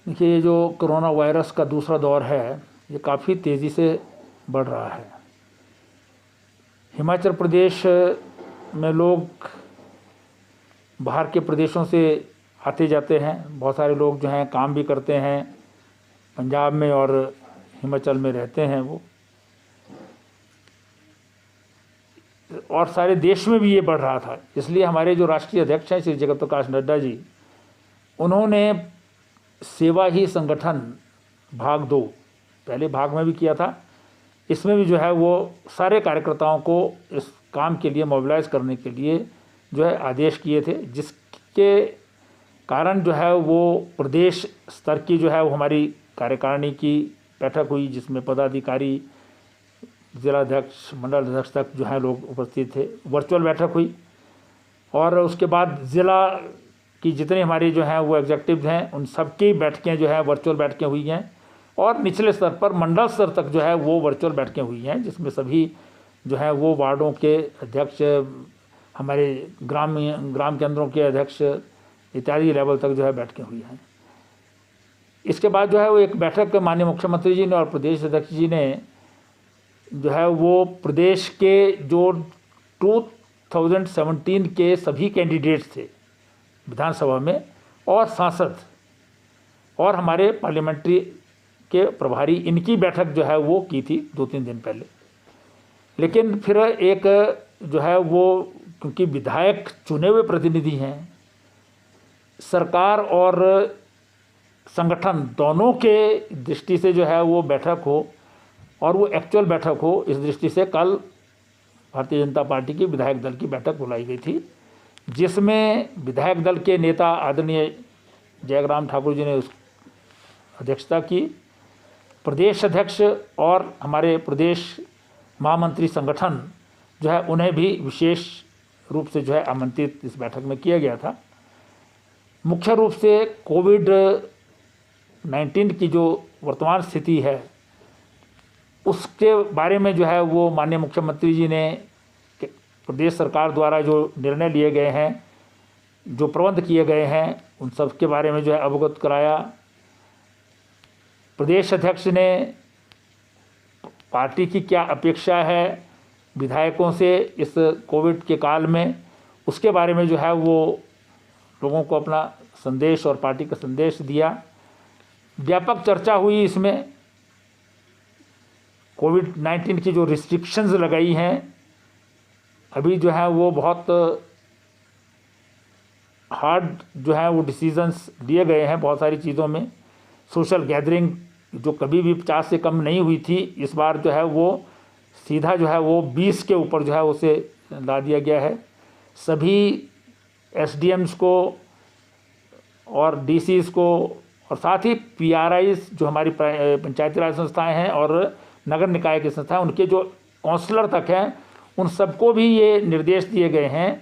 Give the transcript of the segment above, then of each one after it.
देखिए, ये जो कोरोना वायरस का दूसरा दौर है ये काफ़ी तेज़ी से बढ़ रहा है। हिमाचल प्रदेश में लोग बाहर के प्रदेशों से आते जाते हैं, बहुत सारे लोग जो हैं काम भी करते हैं, पंजाब में और हिमाचल में रहते हैं वो, और सारे देश में भी ये बढ़ रहा था। इसलिए हमारे जो राष्ट्रीय अध्यक्ष हैं श्री जगत प्रकाश नड्डा जी, उन्होंने सेवा ही संगठन भाग 2, पहले भाग में भी किया था, इसमें भी जो है वो सारे कार्यकर्ताओं को इस काम के लिए मोबिलाइज करने के लिए जो है आदेश किए थे, जिसके कारण जो है वो प्रदेश स्तर की जो है वो हमारी कार्यकारिणी की बैठक हुई, जिसमें पदाधिकारी, जिलाध्यक्ष, मंडल अध्यक्ष तक जो है लोग उपस्थित थे। वर्चुअल बैठक हुई और उसके बाद ज़िला की जितने हमारी जो हैं वो एग्जेक्टिव हैं उन सबकी बैठकें जो है वर्चुअल बैठकें हुई हैं, और निचले स्तर पर मंडल स्तर तक जो है वो वर्चुअल बैठकें हुई हैं, जिसमें सभी जो है वो वार्डों के अध्यक्ष, हमारे ग्राम केंद्रों के अध्यक्ष इत्यादि लेवल तक जो है बैठकें हुई हैं। इसके बाद जो है वो एक बैठक माननीय मुख्यमंत्री जी ने और प्रदेश अध्यक्ष जी ने जो है वो प्रदेश के जो 2017 के सभी कैंडिडेट्स थे विधानसभा में और सांसद और हमारे पार्लियामेंट्री के प्रभारी, इनकी बैठक जो है वो की थी 2-3 दिन पहले। लेकिन फिर एक जो है वो, क्योंकि विधायक चुने हुए प्रतिनिधि हैं, सरकार और संगठन दोनों के दृष्टि से जो है वो बैठक हो और वो एक्चुअल बैठक हो, इस दृष्टि से कल भारतीय जनता पार्टी की विधायक दल की बैठक बुलाई गई थी, जिसमें विधायक दल के नेता आदरणीय जयग्राम ठाकुर जी ने उस अध्यक्षता की। प्रदेश अध्यक्ष और हमारे प्रदेश महामंत्री संगठन जो है उन्हें भी विशेष रूप से जो है आमंत्रित इस बैठक में किया गया था। मुख्य रूप से कोविड-19 की जो वर्तमान स्थिति है उसके बारे में जो है वो माननीय मुख्यमंत्री जी ने प्रदेश सरकार द्वारा जो निर्णय लिए गए हैं, जो प्रबंध किए गए हैं, उन सब के बारे में जो है अवगत कराया। प्रदेश अध्यक्ष ने पार्टी की क्या अपेक्षा है विधायकों से इस कोविड के काल में, उसके बारे में जो है वो लोगों को अपना संदेश और पार्टी का संदेश दिया। व्यापक चर्चा हुई इसमें। कोविड-19 की जो रिस्ट्रिक्शंस लगाई हैं अभी जो है वो बहुत हार्ड जो है वो डिसीजंस लिए गए हैं बहुत सारी चीज़ों में। सोशल गैदरिंग जो कभी भी 50 से कम नहीं हुई थी, इस बार जो है वो सीधा जो है वो 20 के ऊपर जो है उसे ला दिया गया है। सभी एसडीएम्स को और डीसीज को और साथ ही पीआरआईज जो हमारी पंचायती राज संस्थाएं हैं और नगर निकाय की संस्थाएं, उनके जो काउंसलर तक हैं, उन सबको भी ये निर्देश दिए गए हैं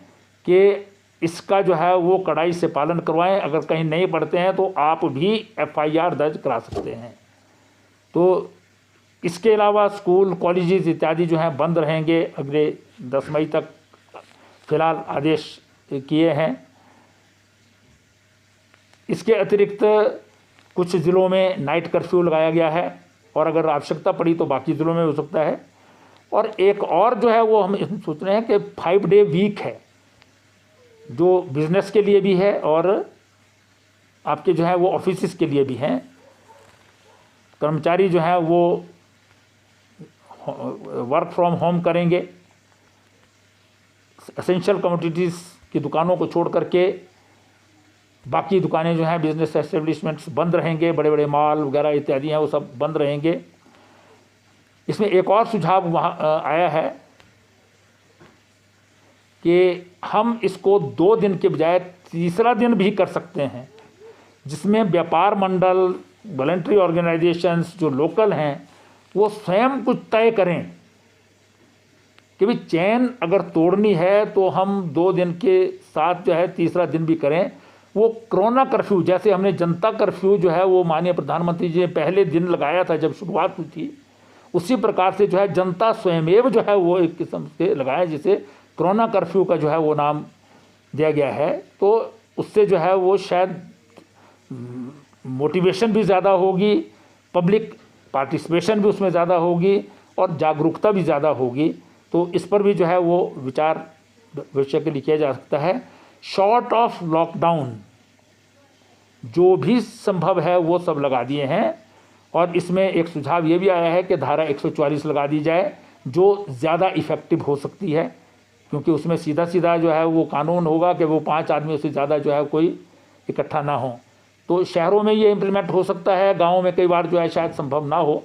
कि इसका जो है वो कड़ाई से पालन करवाएं। अगर कहीं नहीं पढ़ते हैं तो आप भी एफआईआर दर्ज करा सकते हैं। तो इसके अलावा स्कूल, कॉलेजेस इत्यादि जो हैं बंद रहेंगे अगले 10 मई तक, फिलहाल आदेश किए हैं। इसके अतिरिक्त कुछ ज़िलों में नाइट कर्फ्यू लगाया गया है और अगर आवश्यकता पड़ी तो बाकी ज़िलों में हो सकता है। और एक और जो है वो हम सोच रहे हैं कि 5 डे वीक है, जो बिजनेस के लिए भी है और आपके जो है वो ऑफिस के लिए भी हैं। कर्मचारी जो है वो वर्क फ्रॉम होम करेंगे। एसेंशियल कमोडिटीज़ की दुकानों को छोड़ करके बाकी दुकानें जो हैं, बिजनेस एस्टेब्लिशमेंट्स बंद रहेंगे, बड़े बड़े मॉल वगैरह इत्यादि हैं वो सब बंद रहेंगे। इसमें एक और सुझाव वहाँ आया है कि हम इसको 2 दिन के बजाय तीसरा दिन भी कर सकते हैं, जिसमें व्यापार मंडल, वॉलंटरी ऑर्गेनाइजेशंस जो लोकल हैं वो स्वयं कुछ तय करें कि भाई चैन अगर तोड़नी है तो हम 2 दिन के साथ जो है तीसरा दिन भी करें। वो कोरोना कर्फ्यू, जैसे हमने जनता कर्फ्यू जो है वो माननीय प्रधानमंत्री जी ने पहले दिन लगाया था जब शुरुआत हुई थी, उसी प्रकार से जो है जनता स्वयमेव जो है वो एक किस्म से लगाए, जिसे कोरोना कर्फ्यू का जो है वो नाम दिया गया है। तो उससे जो है वो शायद मोटिवेशन भी ज़्यादा होगी, पब्लिक पार्टिसिपेशन भी उसमें ज़्यादा होगी और जागरूकता भी ज़्यादा होगी। तो इस पर भी जो है वो विचार भविष्य के लिए किया जा सकता है। शॉर्ट ऑफ लॉकडाउन जो भी संभव है वो सब लगा दिए हैं, और इसमें एक सुझाव ये भी आया है कि धारा 144 लगा दी जाए जो ज़्यादा इफ़ेक्टिव हो सकती है, क्योंकि उसमें सीधा सीधा जो है वो कानून होगा कि वो 5 आदमियों से ज़्यादा जो है कोई इकट्ठा ना हो। तो शहरों में ये इम्प्लीमेंट हो सकता है, गाँव में कई बार जो है शायद संभव ना हो,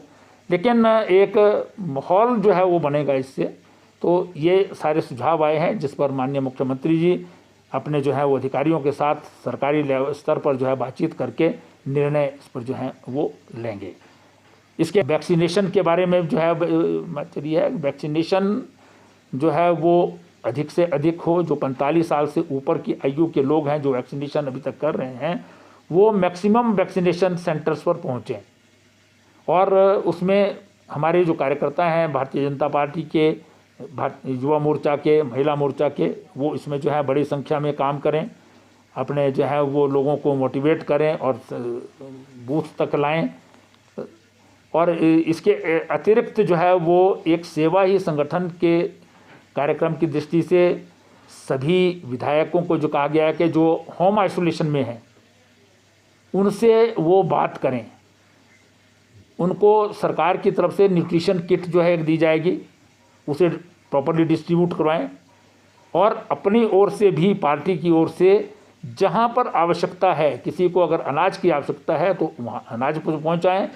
लेकिन एक माहौल जो है वो बनेगा इससे। तो ये सारे सुझाव आए हैं जिस पर माननीय मुख्यमंत्री जी अपने जो है वो अधिकारियों के साथ सरकारी स्तर पर जो है बातचीत करके निर्णय इस पर जो है वो लेंगे। इसके वैक्सीनेशन के बारे में जो है चलिए है, वैक्सीनेशन जो है वो अधिक से अधिक हो। जो 45 साल से ऊपर की आयु के लोग हैं जो वैक्सीनेशन अभी तक कर रहे हैं वो मैक्सिमम वैक्सीनेशन सेंटर्स पर पहुँचें, और उसमें हमारे जो कार्यकर्ता हैं भारतीय जनता पार्टी के, युवा मोर्चा के, महिला मोर्चा के, वो इसमें जो है बड़ी संख्या में काम करें, अपने जो है वो लोगों को मोटिवेट करें और बूथ तक लाएं। और इसके अतिरिक्त जो है वो एक सेवा ही संगठन के कार्यक्रम की दृष्टि से सभी विधायकों को जो कहा गया है कि जो होम आइसोलेशन में हैं उनसे वो बात करें, उनको सरकार की तरफ से न्यूट्रिशन किट जो है दी जाएगी, उसे प्रॉपर्ली डिस्ट्रीब्यूट करवाएं, और अपनी ओर से भी पार्टी की ओर से जहां पर आवश्यकता है, किसी को अगर अनाज की आवश्यकता है तो वहाँ अनाज पहुंचाएं,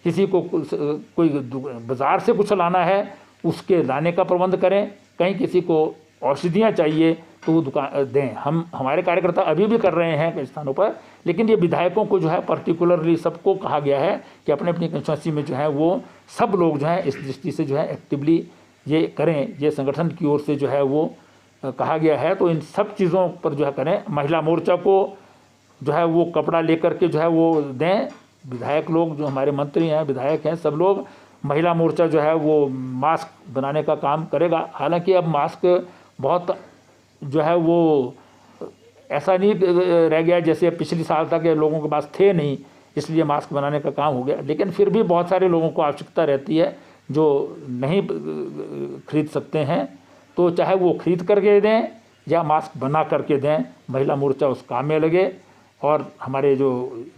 किसी को कोई बाज़ार से कुछ लाना है उसके लाने का प्रबंध करें, कहीं किसी को औषधियाँ चाहिए तो वो दुकान दें। हमारे कार्यकर्ता अभी भी कर रहे हैं कई स्थानों पर, लेकिन ये विधायकों को जो है पर्टिकुलरली सबको कहा गया है कि अपने अपनी कंस्टिट्यूंसी में जो है वो सब लोग जो है इस दृष्टि से जो है एक्टिवली ये करें। ये संगठन की ओर से जो है वो कहा गया है, तो इन सब चीज़ों पर जो है करें। महिला मोर्चा को जो है वो कपड़ा लेकर के जो है वो दें। विधायक लोग जो हमारे मंत्री हैं, विधायक हैं, सब लोग, महिला मोर्चा जो है वो मास्क बनाने का काम करेगा। हालांकि अब मास्क बहुत जो है वो ऐसा नहीं रह गया जैसे पिछले साल तक लोगों के पास थे नहीं, इसलिए मास्क बनाने का काम हो गया, लेकिन फिर भी बहुत सारे लोगों को आवश्यकता रहती है जो नहीं खरीद सकते हैं, तो चाहे वो खरीद करके दें या मास्क बना करके दें, महिला मोर्चा उस काम में लगे। और हमारे जो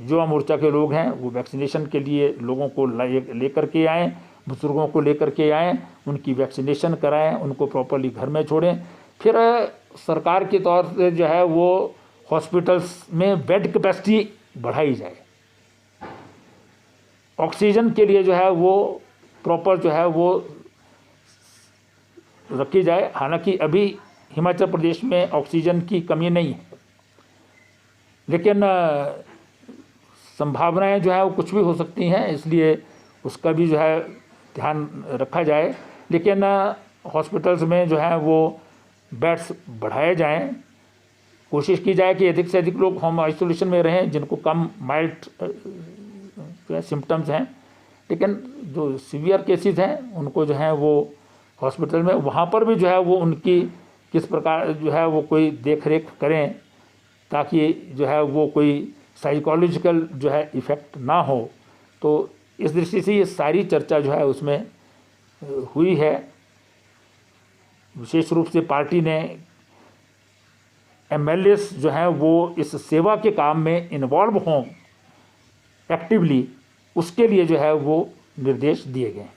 युवा मोर्चा के लोग हैं वो वैक्सीनेशन के लिए लोगों को लेकर के आएँ, बुजुर्गों को लेकर के आएँ, उनकी वैक्सीनेशन कराएं, उनको प्रॉपरली घर में छोड़ें। फिर सरकार के तौर से जो है वो हॉस्पिटल्स में बेड कैपेसिटी बढ़ाई जाए, ऑक्सीजन के लिए जो है वो प्रॉपर जो है वो रखी जाए। हालांकि अभी हिमाचल प्रदेश में ऑक्सीजन की कमी नहीं है, लेकिन संभावनाएं जो है वो कुछ भी हो सकती हैं, इसलिए उसका भी जो है ध्यान रखा जाए। लेकिन हॉस्पिटल्स में जो है वो बेड्स बढ़ाए जाएं, कोशिश की जाए कि अधिक से अधिक लोग होम आइसोलेशन में रहें जिनको कम माइल्ड जो है सिम्टम्स हैं, लेकिन जो सीवियर केसेस हैं उनको जो है वो हॉस्पिटल में, वहाँ पर भी जो है वो उनकी किस प्रकार जो है वो कोई देख रेख करें ताकि जो है वो कोई साइकोलॉजिकल जो है इफ़ेक्ट ना हो। तो इस दृष्टि से ये सारी चर्चा जो है उसमें हुई है। विशेष रूप से पार्टी ने एमएलएस जो हैं वो इस सेवा के काम में इन्वॉल्व हों एक्टिवली, उसके लिए जो है वो निर्देश दिए गए हैं।